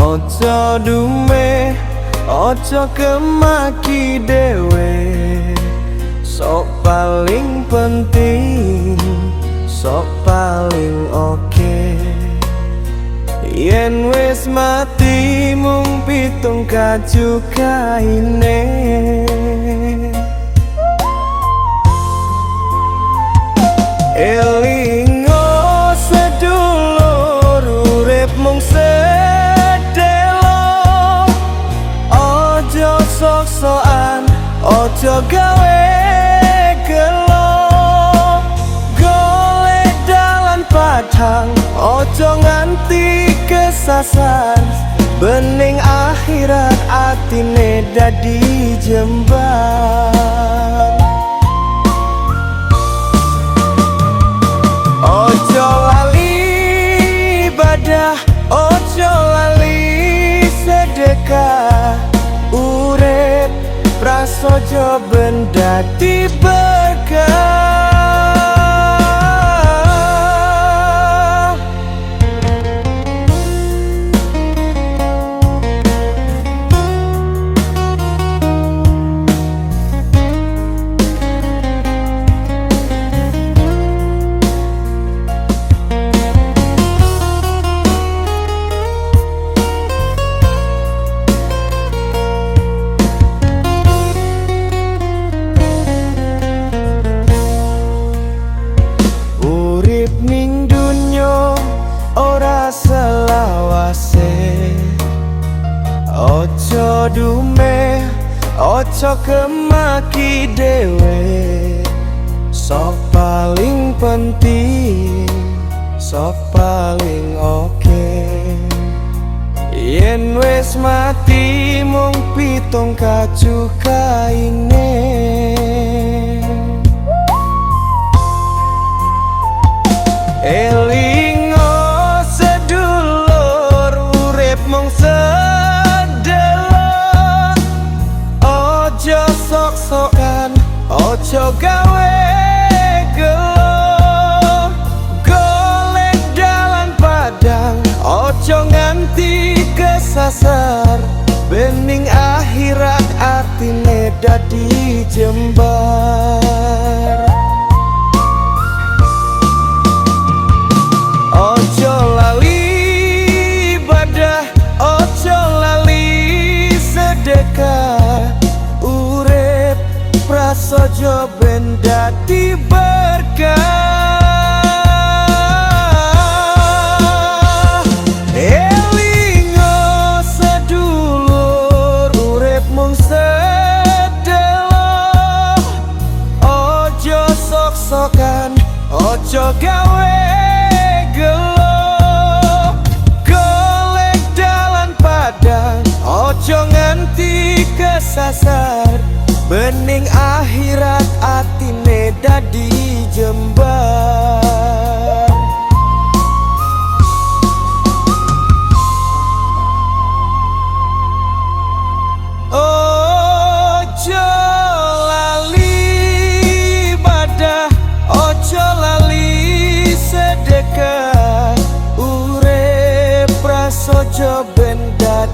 Ojo dume, ojo kemaki dewe. Sok paling penting, sok paling oke. Yen wis mati mung pitung kaju kaine. Elingo sedulur urip mung sedelo. Ojo sok-sokan, ojo gawe gelo. Golek dalan padhang, ojo nganti kesasar. Bening akhirat atine dadi jembar. Ojo lali ibadah, ojo lali sedekah. Urip prasojo benda diberkah. Selawase ojo dume, ojo kemaki dewe. Sok paling penting, sok paling oke. Yen wis mati mung pitung kaju kaine. Sok-sokan, ojo gawe gelo. Golek dalan padang, ojo nganti kesasar. Bening akhirat artine dadi jembar. Ojo lali ibadah, ojo lali sedekah. Prasojo benda diberkah. Elingo sedulur urip mung sedelo. Ojo sok-sokan, ojo gawe gelo. Golek dalan padang, ojo nganti kesasar. Bening akhirat atine dadi jembar. Ojo lali ibadah, ojo lali sedekah. Urip prasojo benda